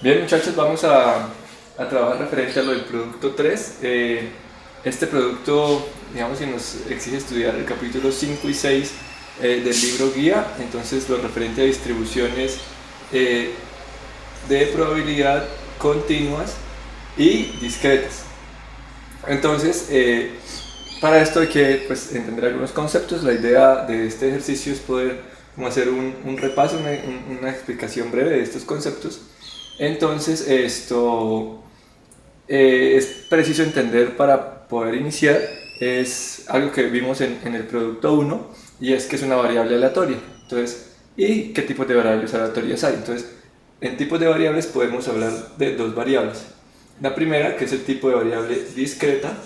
Bien, muchachos, vamos a trabajar referente a lo del producto 3. Este producto, digamos que nos exige estudiar el capítulo 5 y 6 del libro guía, entonces lo referente a distribuciones de probabilidad continuas y discretas. Entonces, para esto hay que entender algunos conceptos. La idea de este ejercicio es poder hacer un repaso, una explicación breve de estos conceptos. Entonces, esto es preciso entender para poder iniciar. Es algo que vimos en el producto 1, y es que es una variable aleatoria. Entonces, ¿y qué tipos de variables aleatorias hay? Entonces, en tipos de variables podemos hablar de dos variables. La primera, que es el tipo de variable discreta,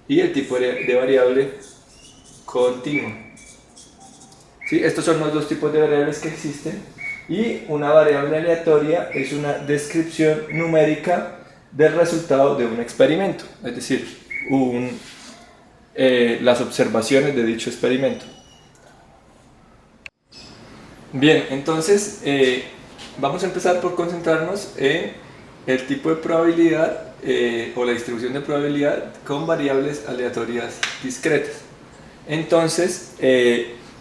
y el tipo de variable continua. ¿Sí? Estos son los dos tipos de variables que existen. Y una variable aleatoria es una descripción numérica del resultado de un experimento, es decir, las observaciones de dicho experimento. Bien, entonces vamos a empezar por concentrarnos en el tipo de probabilidad o la distribución de probabilidad con variables aleatorias discretas. Entonces,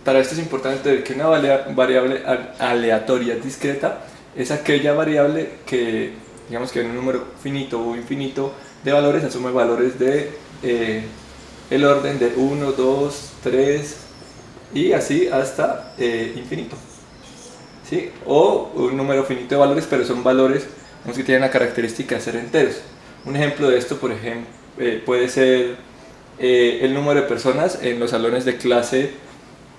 para esto es importante ver que una variable aleatoria discreta es aquella variable que, digamos que en un número finito o infinito de valores asume valores de el orden de 1, 2, 3 y así hasta infinito. ¿Sí? O un número finito de valores, pero son valores que tienen la característica de ser enteros. Un ejemplo de esto, por ejemplo, puede ser el número de personas en los salones de clase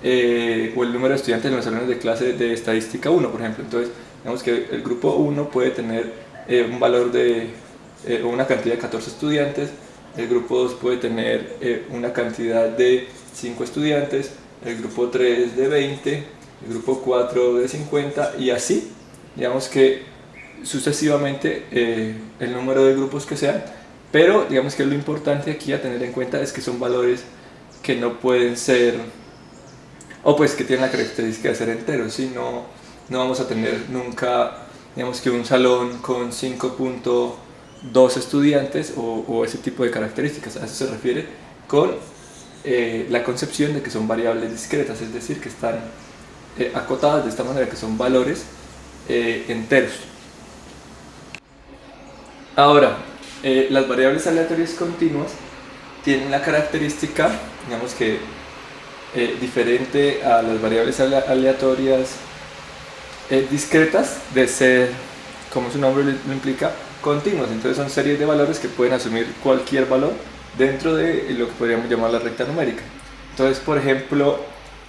o el número de estudiantes en los salones de clase de estadística 1, por ejemplo. Entonces, digamos que el grupo 1 puede tener un valor de una cantidad de 14 estudiantes, el grupo 2 puede tener una cantidad de 5 estudiantes, el grupo 3 de 20, el grupo 4 de 50 y así, digamos que sucesivamente el número de grupos que sean, pero digamos que lo importante aquí a tener en cuenta es que son valores que no pueden ser, o pues que tienen la característica de ser enteros, ¿sí? No vamos a tener nunca, digamos que un salón con 5.2 estudiantes o ese tipo de características. A eso se refiere con la concepción de que son variables discretas, es decir, que están acotadas de esta manera, que son valores enteros. Ahora, las variables aleatorias continuas tienen la característica, digamos que diferente a las variables aleatorias discretas, de ser, como su nombre lo implica, continuas. Entonces son series de valores que pueden asumir cualquier valor dentro de lo que podríamos llamar la recta numérica. Entonces, por ejemplo,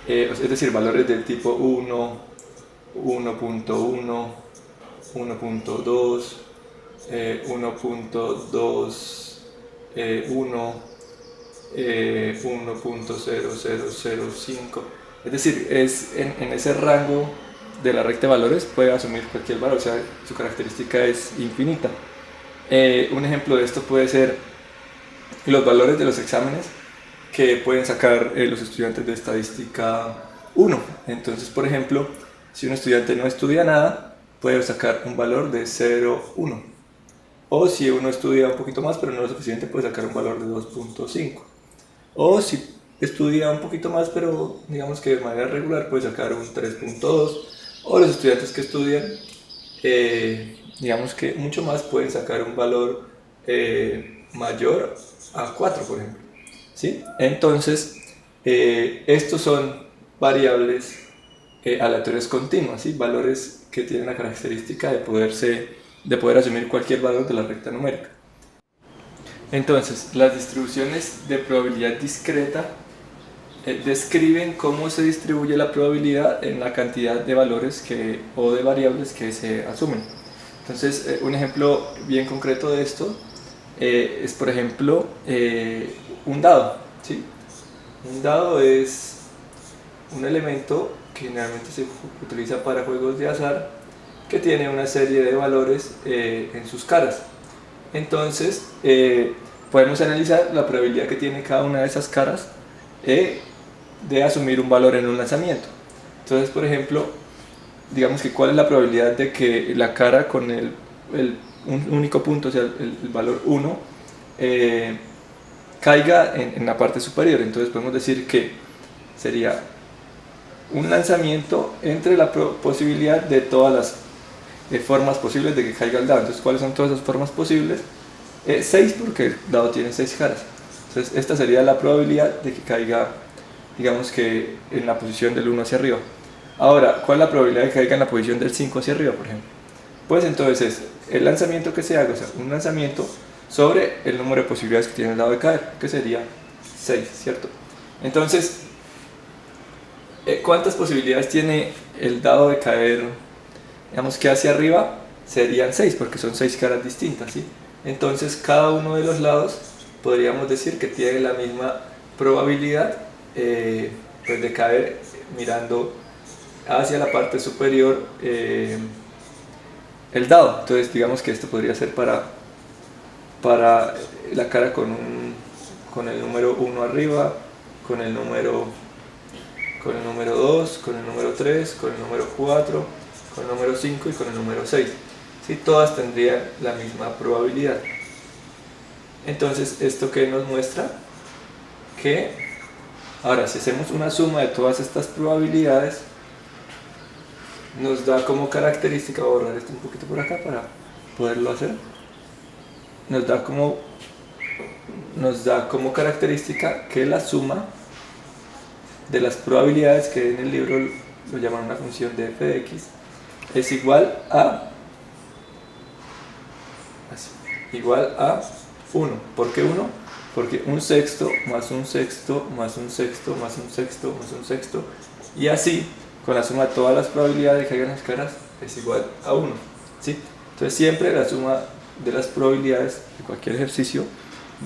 es decir, valores del tipo 1, 1.1, 1.2, 1.2, 1, 1.0005. Es decir, en ese rango de la recta de valores puede asumir cualquier valor, o sea, su característica es infinita. Un ejemplo de esto puede ser los valores de los exámenes que pueden sacar los estudiantes de estadística 1. Entonces, por ejemplo, si un estudiante no estudia nada, puede sacar un valor de 0,1. O si uno estudia un poquito más pero no lo suficiente, puede sacar un valor de 2.5. O si estudia un poquito más pero digamos que de manera regular, puede sacar un 3.2. O los estudiantes que estudian digamos que mucho más, pueden sacar un valor mayor a 4, por ejemplo. ¿Sí? Entonces, estos son variables aleatorias continuas, ¿sí? Valores que tienen la característica de poder asumir cualquier valor de la recta numérica. Entonces, las distribuciones de probabilidad discreta describen cómo se distribuye la probabilidad en la cantidad de valores o de variables que se asumen. Entonces, un ejemplo bien concreto de esto es, por ejemplo, un dado. ¿Sí? Un dado es un elemento que generalmente se utiliza para juegos de azar, que tiene una serie de valores en sus caras. Entonces, podemos analizar la probabilidad que tiene cada una de esas caras de asumir un valor en un lanzamiento. Entonces, por ejemplo, digamos que cuál es la probabilidad de que la cara con un único punto, o sea, el valor 1, caiga en la parte superior. Entonces podemos decir que sería un lanzamiento entre la posibilidad de todas las formas posibles de que caiga el dado. Entonces, ¿cuáles son todas esas formas posibles? 6, porque el dado tiene 6 caras. Entonces, esta sería la probabilidad de que caiga, digamos que en la posición del 1 hacia arriba. Ahora, ¿cuál es la probabilidad de que caiga en la posición del 5 hacia arriba, por ejemplo? Pues entonces es el lanzamiento que se haga, o sea, un lanzamiento sobre el número de posibilidades que tiene el dado de caer, que sería 6, ¿cierto? Entonces, ¿cuántas posibilidades tiene el dado de caer? Digamos que hacia arriba serían 6, porque son 6 caras distintas, ¿sí? Entonces, cada uno de los lados podríamos decir que tiene la misma probabilidad pues de caer mirando hacia la parte superior el dado. Entonces, digamos que esto podría ser para la cara con el número 1 arriba, con el número 2, con el número 3, con el número 4, con el número 5 y con el número 6. ¿Sí? Todas tendrían la misma probabilidad. Entonces, ¿esto qué nos muestra? Que ahora, si hacemos una suma de todas estas probabilidades, nos da como característica, voy a borrar esto un poquito por acá para poderlo hacer, nos da como característica que la suma de las probabilidades, que en el libro lo llaman una función de f de x, es igual a 1. ¿Por qué 1? Porque un sexto más un sexto más un sexto más un sexto más un sexto, y así con la suma de todas las probabilidades de que caigan las caras es igual a 1, ¿sí? Entonces siempre la suma de las probabilidades de cualquier ejercicio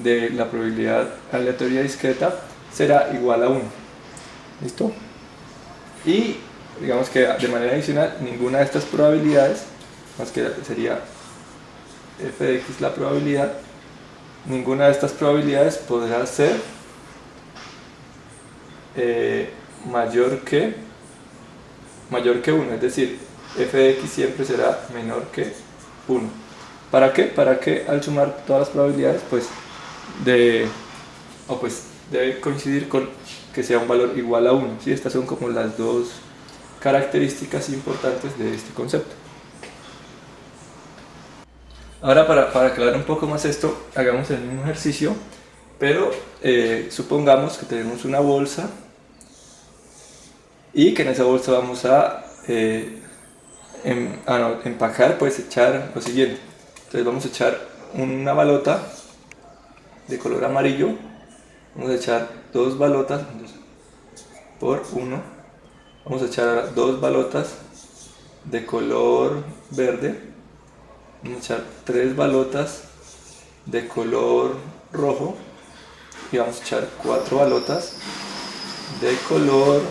de la probabilidad aleatoria discreta será igual a 1. ¿Listo? Y digamos que de manera adicional, ninguna de estas probabilidades, más que sería f de x la probabilidad, ninguna de estas probabilidades podrá ser mayor que 1, es decir, f de x siempre será menor que 1. ¿Para qué? Para que al sumar todas las probabilidades, pues debe coincidir con que sea un valor igual a 1. ¿Sí? Estas son como las dos características importantes de este concepto. Ahora, para aclarar un poco más esto, hagamos el mismo ejercicio, pero supongamos que tenemos una bolsa y que en esa bolsa vamos a empacar, pues echar lo siguiente. Entonces vamos a echar una balota de color amarillo, vamos a echar 2 balotas por 1, vamos a echar 2 balotas de color verde, vamos a echar 3 balotas de color rojo y vamos a echar 4 balotas de color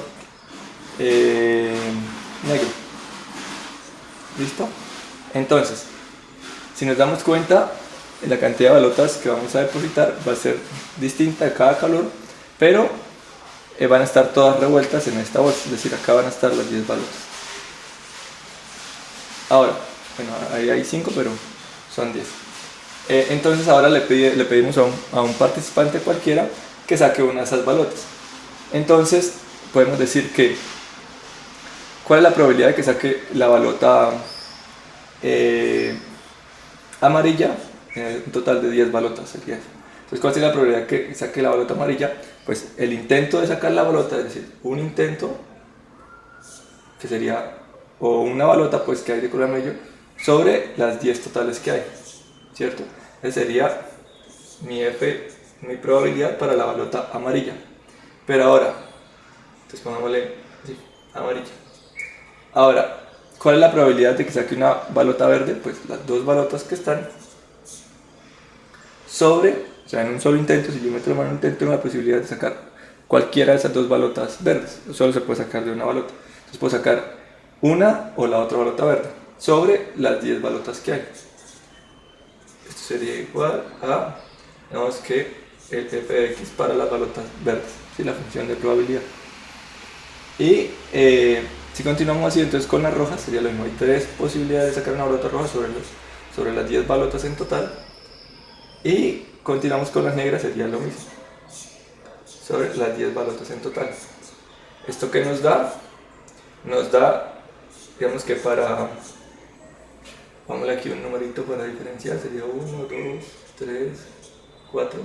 negro. ¿Listo? Entonces, si nos damos cuenta, la cantidad de balotas que vamos a depositar va a ser distinta de cada color, pero van a estar todas revueltas en esta bolsa, es decir, acá van a estar las 10 balotas. Ahora, bueno, ahí hay 5, pero son 10. Entonces ahora le pedimos a un participante cualquiera que saque una de esas balotas. Entonces podemos decir que ¿cuál es la probabilidad de que saque la balota amarilla? Un total de 10 balotas sería eso. Entonces, ¿cuál sería la probabilidad de que saque la balota amarilla? Pues el intento de sacar la balota, es decir, un intento, que sería, o una balota pues que hay de color amarillo, sobre las 10 totales que hay, ¿cierto? Esa sería mi probabilidad para la balota amarilla. Pero ahora, entonces pongámosle así, amarilla. Ahora, ¿cuál es la probabilidad de que saque una balota verde? Pues las 2 balotas que están sobre, o sea, en un solo intento, si yo meto la mano en un intento, tengo la posibilidad de sacar cualquiera de esas 2 balotas verdes. Solo se puede sacar de una balota. Entonces puedo sacar una o la otra balota verde sobre las 10 balotas que hay. Esto sería igual a, digamos que el f de x para las balotas verdes, ¿sí? La función de probabilidad. Y Si continuamos así, entonces con las rojas sería lo mismo. Hay 3 posibilidades de sacar una balota roja sobre las 10 balotas en total. Y continuamos con las negras, sería lo mismo. Sobre las 10 balotas en total. ¿Esto qué nos da? Nos da, digamos que para... Vamos aquí un numerito para diferenciar, sería 1, 2, 3, 4.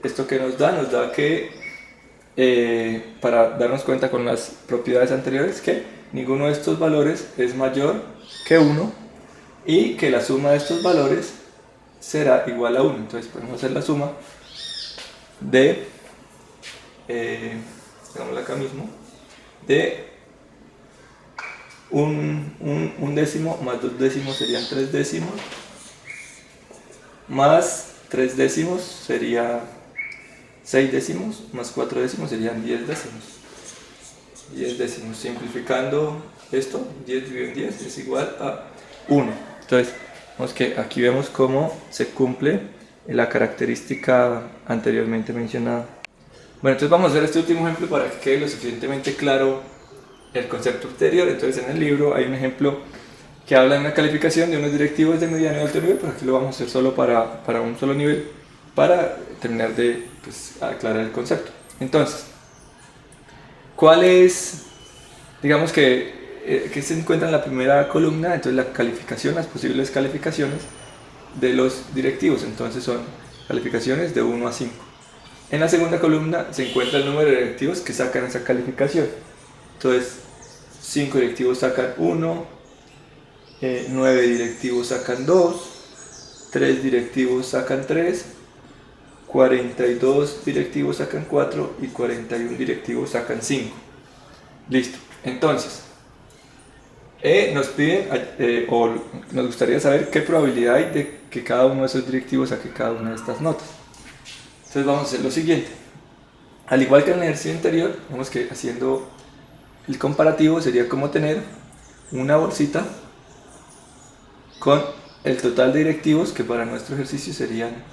Esto que nos da que, para darnos cuenta con las propiedades anteriores, que ninguno de estos valores es mayor que 1 y que la suma de estos valores será igual a 1. Entonces podemos hacer la suma de, hagámosla acá mismo, de un décimo más 2 décimos serían 3 décimos, más 3 décimos sería 6 décimos, más 4 décimos serían 10 décimos. 10 décimos, simplificando esto, 10 dividido en 10 es igual a 1. Entonces, vemos que aquí vemos cómo se cumple la característica anteriormente mencionada. Bueno, entonces vamos a hacer este último ejemplo para que quede lo suficientemente claro el concepto anterior. Entonces en el libro hay un ejemplo que habla de una calificación de unos directivos de mediano y alto nivel, pero aquí lo vamos a hacer solo para un solo nivel, para terminar de aclarar el concepto. Entonces, ¿cuál es, digamos que se encuentra en la primera columna? Entonces la calificación, las posibles calificaciones de los directivos, entonces son calificaciones de 1 a 5. En la segunda columna se encuentra el número de directivos que sacan esa calificación. Entonces 5 directivos sacan 1, 9 directivos sacan 2, 3 directivos sacan 3, 42 directivos sacan 4 y 41 directivos sacan 5. Listo. Entonces, nos piden, o nos gustaría saber qué probabilidad hay de que cada uno de esos directivos saque cada una de estas notas. Entonces vamos a hacer lo siguiente. Al igual que en el ejercicio anterior, vemos que haciendo el comparativo sería como tener una bolsita con el total de directivos, que para nuestro ejercicio serían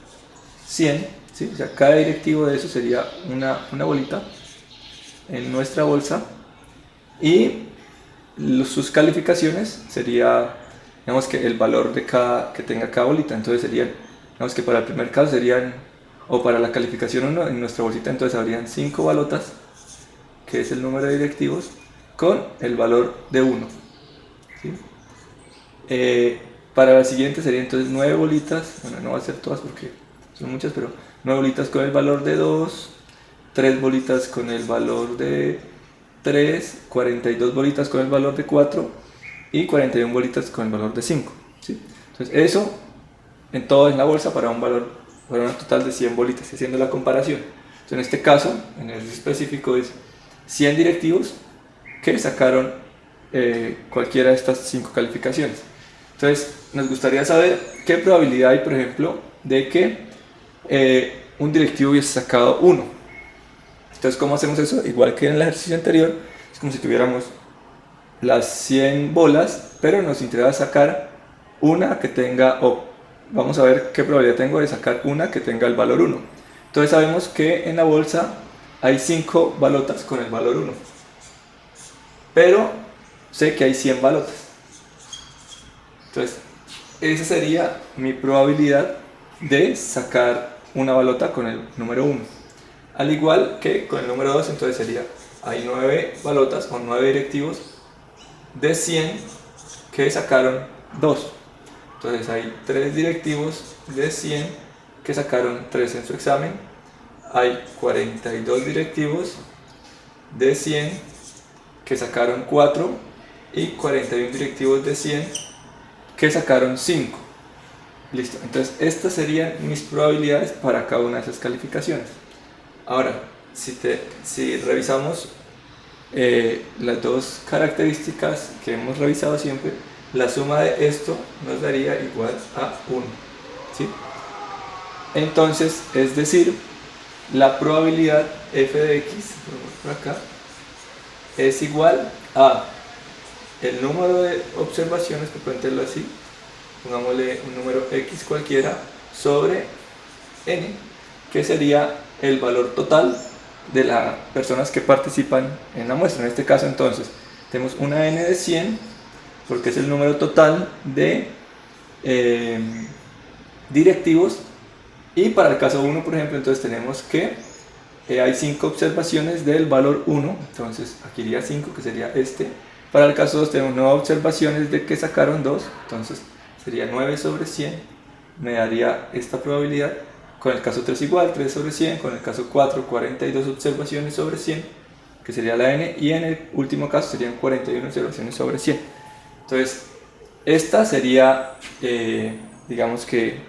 100, ¿sí? O sea, cada directivo de eso sería una bolita en nuestra bolsa, y sus calificaciones sería, digamos que el valor de que tenga cada bolita. Entonces serían, digamos que para el primer caso serían, o para la calificación 1 en nuestra bolsita, entonces habrían 5 balotas, que es el número de directivos, con el valor de 1, ¿sí? Para la siguiente serían entonces 9 bolitas, bueno, no va a ser todas porque son muchas, pero 9 bolitas con el valor de 2, 3 bolitas con el valor de 3, 42 bolitas con el valor de 4 y 41 bolitas con el valor de 5, ¿sí? Entonces eso en todo en la bolsa para un total de 100 bolitas, haciendo la comparación. Entonces en este caso, en el específico, es 100 directivos que sacaron cualquiera de estas 5 calificaciones. Entonces nos gustaría saber qué probabilidad hay, por ejemplo, de que un directivo hubiese sacado 1. Entonces, ¿cómo hacemos eso? Igual que en el ejercicio anterior, es como si tuviéramos las 100 bolas, pero nos interesa sacar una que tenga, vamos a ver qué probabilidad tengo de sacar una que tenga el valor 1. Entonces sabemos que en la bolsa hay 5 balotas con el valor 1, pero sé que hay 100 balotas. Entonces, esa sería mi probabilidad de sacar una balota con el número 1. Al igual que con el número 2, entonces sería, hay 9 balotas o 9 directivos de 100 que sacaron 2. Entonces hay 3 directivos de 100 que sacaron 3 en su examen. Hay 42 directivos de 100 que sacaron 4 y 41 directivos de 100 que sacaron 5. Listo. Entonces estas serían mis probabilidades para cada una de esas calificaciones. Ahora, si revisamos las dos características que hemos revisado siempre, la suma de esto nos daría igual a 1, ¿sí? Entonces, es decir, la probabilidad f de x, por acá, es igual a el número de observaciones, por ponerlo así, pongámosle un número x cualquiera, sobre n, que sería el valor total de las personas que participan en la muestra. En este caso entonces tenemos una n de 100 porque es el número total de directivos, y para el caso 1 por ejemplo entonces tenemos que hay 5 observaciones del valor 1, entonces aquí iría 5 que sería este. Para el caso 2 tenemos 9 observaciones de que sacaron 2, entonces sería 9 sobre 100, me daría esta probabilidad. Con el caso 3 igual, 3 sobre 100, con el caso 4, 42 observaciones sobre 100, que sería la n, y en el último caso serían 41 observaciones sobre 100. Entonces, esta sería, digamos que,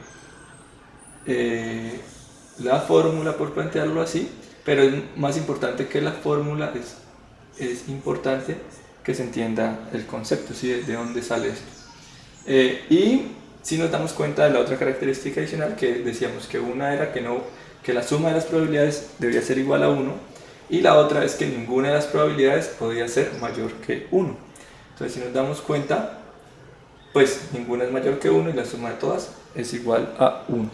la fórmula, por plantearlo así, pero es más importante que la fórmula, es importante que se entienda el concepto, ¿sí? De dónde sale esto. Y si nos damos cuenta de la otra característica adicional, que decíamos que una era que la suma de las probabilidades debía ser igual a 1, y la otra es que ninguna de las probabilidades podía ser mayor que 1. Entonces, si nos damos cuenta, pues ninguna es mayor que 1 y la suma de todas es igual a 1.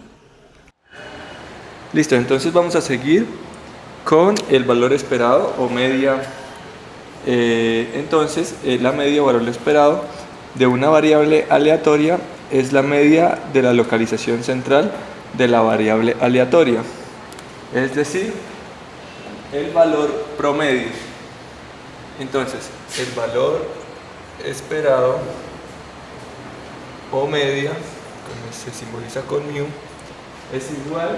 Listo, entonces vamos a seguir con el valor esperado o media. Entonces, la media o valor esperado de una variable aleatoria es la media de la localización central de la variable aleatoria, es decir, el valor promedio. Entonces, el valor esperado o media, como se simboliza con mu, es igual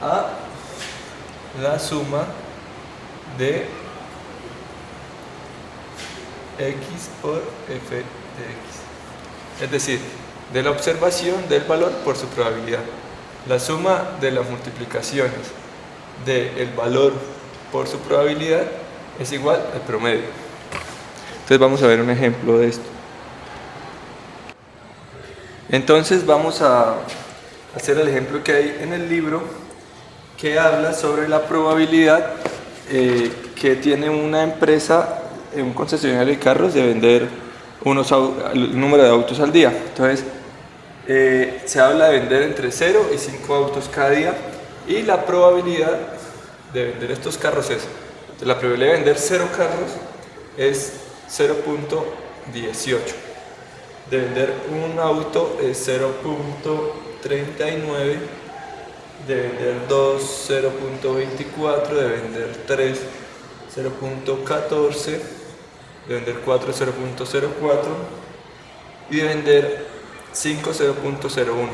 a la suma de x por f de x, es decir, de la observación del valor por su probabilidad. La suma de las multiplicaciones del valor por su probabilidad es igual al promedio. Entonces vamos a ver un ejemplo de esto. Entonces vamos a hacer el ejemplo que hay en el libro, que habla sobre la probabilidad que tiene una empresa, un concesionario de carros, de vender el número de autos al día. Entonces se habla de vender entre 0 y 5 autos cada día, y la probabilidad de vender estos carros es, la probabilidad de vender 0 carros es 0.18, de vender un auto es 0.39, de vender 2 0.24, de vender 3 0.14, de vender 4 0.04 y de vender 5 0.01.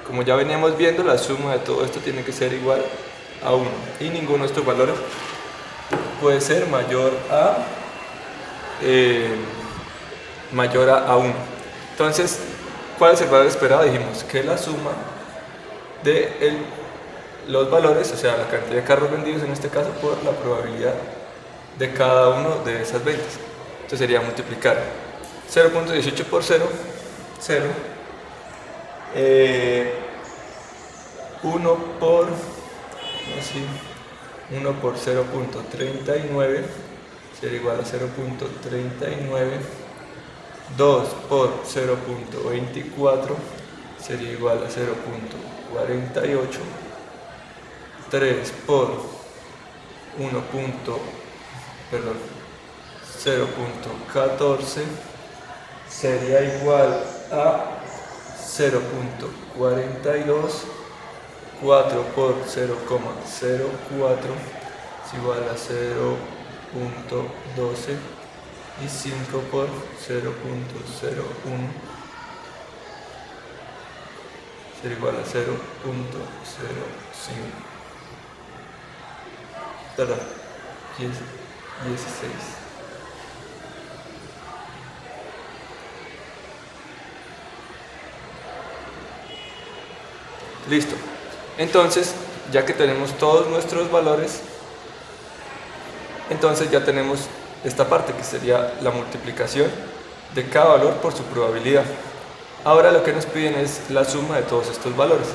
Como ya veníamos viendo, la suma de todo esto tiene que ser igual a 1, y ninguno de estos valores puede ser mayor a 1. Entonces, ¿cuál es el valor esperado? Dijimos que la suma de los valores, o sea, la cantidad de carros vendidos en este caso, por la probabilidad de cada uno de esas ventas. Entonces sería multiplicar 0.18 por 0, 0, 1 por 0.39 sería igual a 0.39, 2 por 0.24 sería igual a 0.48, 3 por 0.14 sería igual a 0.42, 4 por 0.04 es igual a 0.12 y 5 por 0.01 será igual a 0.05. Perdón, 16. Listo. Entonces, ya que tenemos todos nuestros valores, entonces ya tenemos esta parte que sería la multiplicación de cada valor por su probabilidad. Ahora lo que nos piden es la suma de todos estos valores.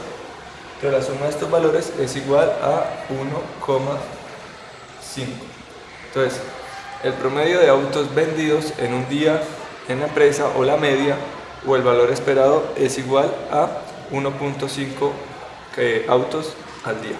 Pero la suma de estos valores es igual a 1,5. Entonces, el promedio de autos vendidos en un día en la empresa, o la media, o el valor esperado, es igual a 1.5 autos al día.